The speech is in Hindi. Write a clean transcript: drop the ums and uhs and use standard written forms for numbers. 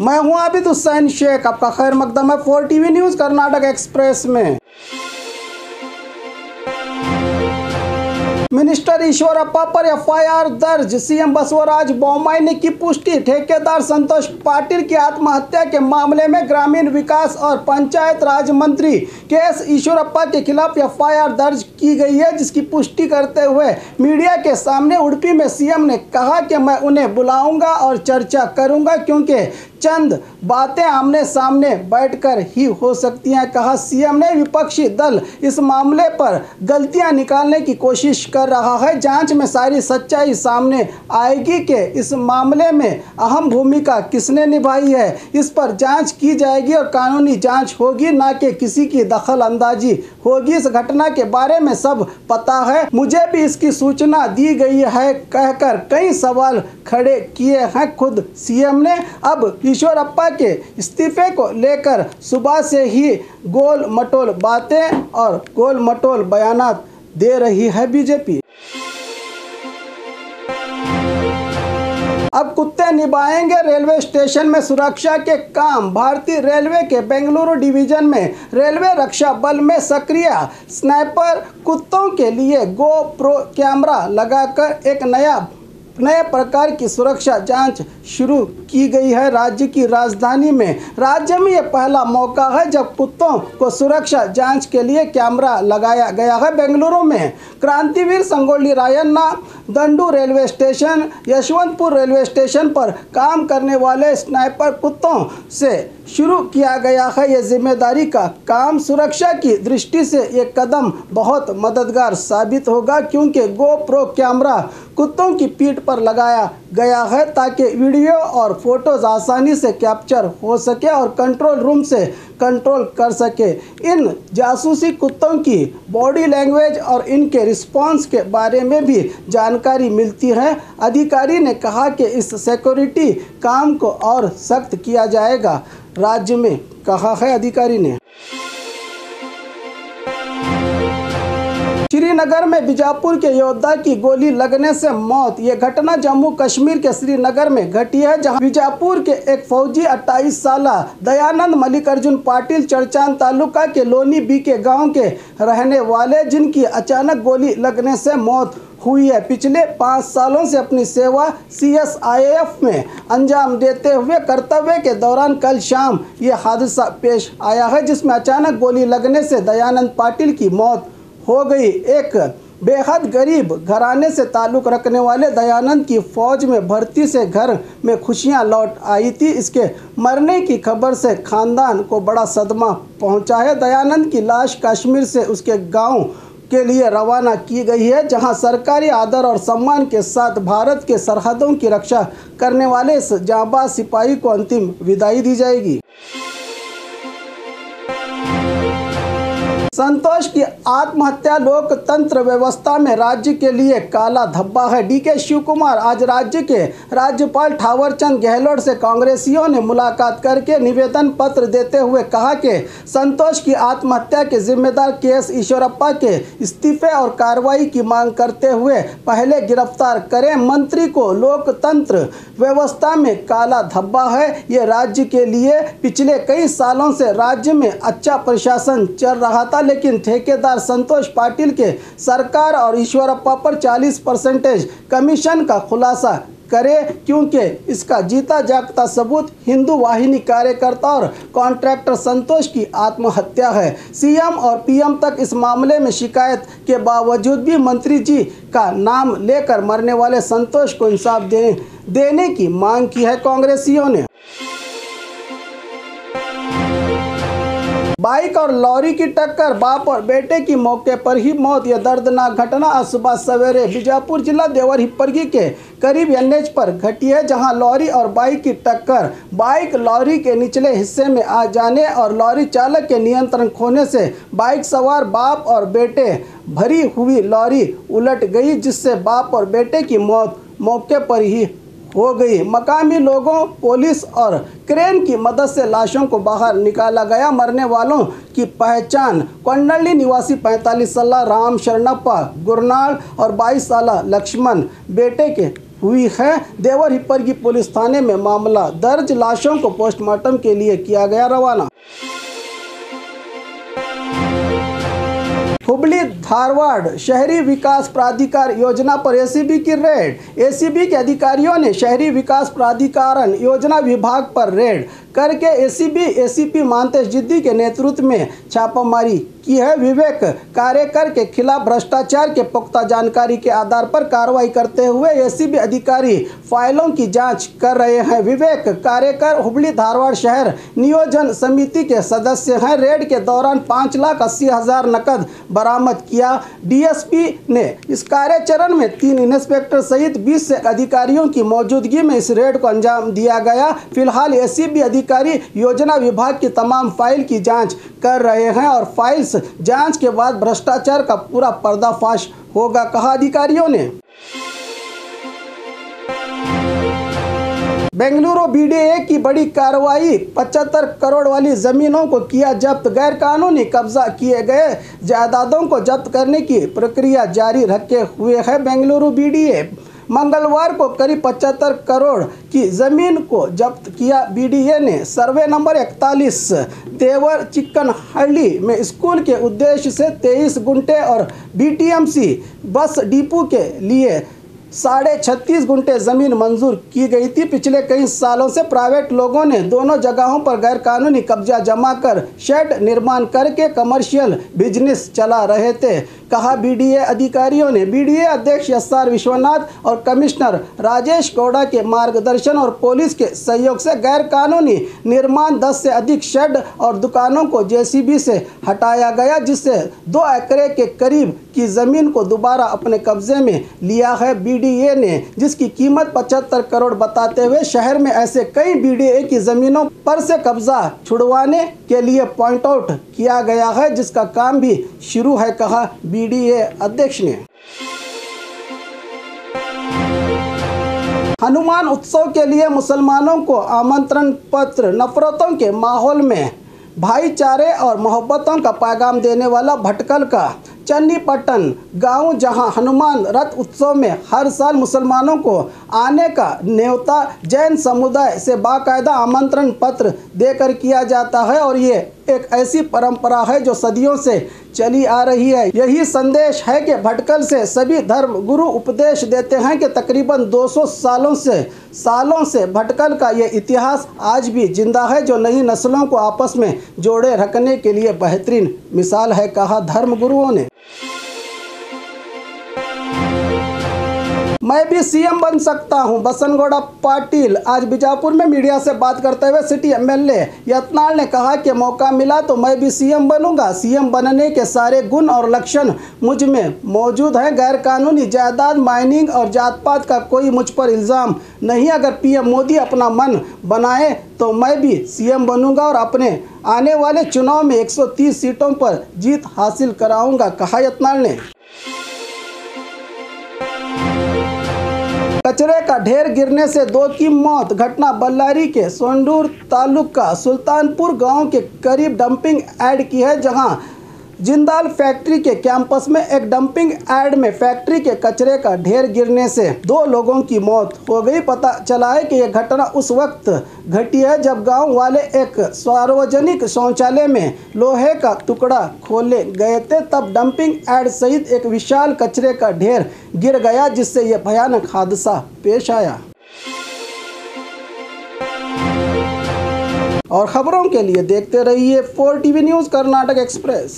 मैं हूं आबिद हुसैन शेख, आपका खैर मकदम है 4 टीवी न्यूज़ कर्नाटक एक्सप्रेस में। मिनिस्टर ईश्वरप्पा पर एफआईआर दर्ज, सीएम बसवराज बोम्मई ने की पुष्टि। ठेकेदार संतोष पाटिल की आत्महत्या के मामले में ग्रामीण विकास और पंचायत राज मंत्री के.एस. ईश्वरप्पा के खिलाफ एफआईआर दर्ज की गई है, जिसकी पुष्टि करते हुए मीडिया के सामने उडुपी में सीएम ने कहा कि मैं उन्हें बुलाऊंगा और चर्चा करूंगा, क्योंकि चंद बातें आमने सामने बैठकर ही हो सकती हैं। कहा सीएम ने विपक्षी दल इस मामले पर गलतियां निकालने की कोशिश कर रहा है। जांच में सारी सच्चाई सामने आएगी कि इस मामले में अहम भूमिका किसने निभाई है। इस पर जांच की जाएगी और कानूनी जांच होगी, ना कि किसी की दखल अंदाजी होगी। इस घटना के बारे में सब पता है, मुझे भी इसकी सूचना दी गई है, कहकर कई सवाल खड़े किए हैं खुद सीएम ने। अब ईश्वरप्पा के इस्तीफे को लेकर सुबह से ही गोल मटोल बातें और गोल मटोल बयानात दे रही है बीजेपी। अब कुत्ते निभाएंगे रेलवे स्टेशन में सुरक्षा के काम। भारतीय रेलवे के बेंगलुरु डिवीजन में रेलवे रक्षा बल में सक्रिय स्नाइपर कुत्तों के लिए गोप्रो कैमरा लगाकर एक नए प्रकार की सुरक्षा जांच शुरू की गई है। राज्य की राजधानी में राज्य में यह पहला मौका है जब कुत्तों को सुरक्षा जांच के लिए कैमरा लगाया गया है। बेंगलुरु में Krantiveer Sangolli Rayanna, Dandu railway station, Yeshwantpur railway station पर काम करने वाले स्नाइपर कुत्तों से शुरू किया गया है ये जिम्मेदारी का काम। सुरक्षा की दृष्टि से ये कदम बहुत मददगार साबित होगा, क्योंकि गोप्रो कैमरा कुत्तों की पीठ पर लगाया गया है ताकि वीडियो और फोटोज आसानी से कैप्चर हो सके और कंट्रोल रूम से कंट्रोल कर सके। इन जासूसी कुत्तों की बॉडी लैंग्वेज और इनके रिस्पांस के बारे में भी जानकारी मिलती है। अधिकारी ने कहा कि इस सिक्योरिटी काम को और सख्त किया जाएगा, राज्य में कहा है अधिकारी ने। श्रीनगर में बीजापुर के योद्धा की गोली लगने से मौत। यह घटना जम्मू कश्मीर के श्रीनगर में घटी है, जहां बीजापुर के एक फौजी 28 साल दयानंद मल्लिकार्जुन पाटिल चरचान तालुका के लोनी बी के गांव के रहने वाले, जिनकी अचानक गोली लगने से मौत हुई है। पिछले 5 सालों से अपनी सेवा CSIF में अंजाम देते हुए कर्तव्य के दौरान कल शाम ये हादसा पेश आया है, जिसमें अचानक गोली लगने से दयानंद पाटिल की मौत हो गई। एक बेहद गरीब घराने से ताल्लुक़ रखने वाले दयानंद की फौज में भर्ती से घर में खुशियां लौट आई थी। इसके मरने की खबर से खानदान को बड़ा सदमा पहुंचा है। दयानंद की लाश कश्मीर से उसके गांव के लिए रवाना की गई है, जहां सरकारी आदर और सम्मान के साथ भारत के सरहदों की रक्षा करने वाले इस जांबाज सिपाही को अंतिम विदाई दी जाएगी। संतोष की आत्महत्या लोकतंत्र व्यवस्था में राज्य के लिए काला धब्बा है। DK शिवकुमार आज राज्य के राज्यपाल थावरचंद गहलोत से कांग्रेसियों ने मुलाकात करके निवेदन पत्र देते हुए कहा कि संतोष की आत्महत्या के जिम्मेदार के.एस. ईश्वरप्पा के इस्तीफे और कार्रवाई की मांग करते हुए पहले गिरफ्तार करें। मंत्री को लोकतंत्र व्यवस्था में काला धब्बा है। ये राज्य के लिए पिछले कई सालों से राज्य में अच्छा प्रशासन चल रहा था, लेकिन ठेकेदार संतोष पाटिल के सरकार और ईश्वरप्पा पर 40% कमीशन का खुलासा करे, क्योंकि इसका जीता जागता सबूत हिंदू वाहिनी कार्यकर्ता और कॉन्ट्रैक्टर संतोष की आत्महत्या है। सीएम और पीएम तक इस मामले में शिकायत के बावजूद भी मंत्री जी का नाम लेकर मरने वाले संतोष को इंसाफ देने की मांग की है कांग्रेसियों ने। बाइक और लॉरी की टक्कर, बाप और बेटे की मौके पर ही मौत। यह दर्दनाक घटना आज सुबह सवेरे बीजापुर जिला देवर हिप्परगी के करीब NH पर घटी है, जहां लॉरी और बाइक की टक्कर बाइक लॉरी के निचले हिस्से में आ जाने और लॉरी चालक के नियंत्रण खोने से बाइक सवार बाप और बेटे भरी हुई लॉरी उलट गई, जिससे बाप और बेटे की मौत मौके पर ही हो गई। मकामी लोगों, पुलिस और क्रेन की मदद से लाशों को बाहर निकाला गया। मरने वालों की पहचान कोंडली निवासी 45 साल राम शरणप्पा गुरनाल और 22 साल लक्ष्मण बेटे के हुई है। देवर हिप्परगी पुलिस थाने में मामला दर्ज, लाशों को पोस्टमार्टम के लिए किया गया रवाना। हुबली धारवाड़ शहरी विकास प्राधिकार योजना पर एसीबी की रेड। एसीबी के अधिकारियों ने शहरी विकास प्राधिकरण योजना विभाग पर रेड करके एसीपी मानतेश जिद्दी के नेतृत्व में छापामारी की है। विवेक कार्यकर के खिलाफ भ्रष्टाचार के पुख्ता जानकारी के आधार पर कार्रवाई करते हुए एसीबी अधिकारी फाइलों की जांच कर रहे हैं। विवेक कार्यकर हुबली धारवाड़ शहर नियोजन समिति के सदस्य हैं। रेड के दौरान 5,80,000 नकद बरामद किया। डीएसपी ने इस कार्यचरण में 3 इंस्पेक्टर सहित 20 से अधिकारियों की मौजूदगी में इस रेड को अंजाम दिया गया। फिलहाल एसीबी अधिकारी योजना विभाग की तमाम फाइल की जांच कर रहे हैं और फाइल्स जांच के बाद भ्रष्टाचार का पूरा पर्दाफाश होगा, कहा अधिकारियों ने। बेंगलुरु बीडीए की बड़ी कार्रवाई, 75 करोड़ वाली जमीनों को किया जब्त। गैर कानूनी कब्जा किए गए जायदादों को जब्त करने की प्रक्रिया जारी रखे हुए है। बेंगलुरु बीडीए मंगलवार को करीब 75 करोड़ की जमीन को जब्त किया। बीडीए ने सर्वे नंबर 41 देवर चिक्कनहल्ली में स्कूल के उद्देश्य से 23 गुंठे और बीटीएमसी बस डिपो के लिए 36.5 गुंठे जमीन मंजूर की गई थी। पिछले कई सालों से प्राइवेट लोगों ने दोनों जगहों पर गैरकानूनी कब्जा जमा कर शेड निर्माण करके कमर्शियल बिजनेस चला रहे थे, कहा बीडीए अधिकारियों ने। बीडीए अध्यक्ष एसआर विश्वनाथ और कमिश्नर राजेश गौड़ा के मार्गदर्शन और पुलिस के सहयोग से गैरकानूनी निर्माण 10 से अधिक शेड और दुकानों को जेसीबी से हटाया गया, जिससे 2 एकड़ के करीब की जमीन को दोबारा अपने कब्जे में लिया है। बीडीए ने जिसकी कीमत 75 करोड़ बताते हुए शहर में ऐसे कई बीडीए की जमीनों पर से कब्जा छुड़वाने के लिए पॉइंट आउट किया गया है, जिसका काम भी शुरू है, कहा बीडीए अध्यक्ष ने। हनुमान उत्सव के लिए मुसलमानों को आमंत्रण पत्र, नफरतों के माहौल में भाईचारे और मोहब्बतों का पैगाम देने वाला भटकल का चन्नीपट्टन गांव, जहां हनुमान रथ उत्सव में हर साल मुसलमानों को आने का न्योता जैन समुदाय से बाकायदा आमंत्रण पत्र देकर किया जाता है और ये एक ऐसी परंपरा है जो सदियों से चली आ रही है। यही संदेश है कि भटकल से सभी धर्म गुरु उपदेश देते हैं कि तकरीबन 200 सालों से भटकल का ये इतिहास आज भी जिंदा है, जो नई नस्लों को आपस में जोड़े रखने के लिए बेहतरीन मिसाल है, कहा धर्म गुरुओं ने। मैं भी सीएम बन सकता हूं, बसनगौड़ा पाटिल आज बीजापुर में मीडिया से बात करते हुए सिटी एमएलए यत्नाल ने कहा कि मौका मिला तो मैं भी सीएम बनूंगा। सीएम बनने के सारे गुण और लक्षण मुझ में मौजूद हैं। गैर कानूनी जायदाद, माइनिंग और जात पात का कोई मुझ पर इल्ज़ाम नहीं। अगर पीएम मोदी अपना मन बनाए तो मैं भी सीएम बनूंगा और अपने आने वाले चुनाव में 130 सीटों पर जीत हासिल कराऊंगा, कहा यत्नाल ने। कचरे का ढेर गिरने से 2 की मौत, घटना बल्लारी के सोंडूर तालुका सुल्तानपुर गांव के करीब डंपिंग यार्ड की है, जहां जिंदाल फैक्ट्री के कैंपस में एक डंपिंग यार्ड में फैक्ट्री के कचरे का ढेर गिरने से 2 लोगों की मौत हो गई। पता चला है कि यह घटना उस वक्त घटी है जब गांव वाले एक सार्वजनिक शौचालय में लोहे का टुकड़ा खोले गए थे, तब डंपिंग यार्ड सहित एक विशाल कचरे का ढेर गिर गया, जिससे यह भयानक हादसा पेश आया। और खबरों के लिए देखते रहिए 4 टीवी न्यूज़ कर्नाटक एक्सप्रेस।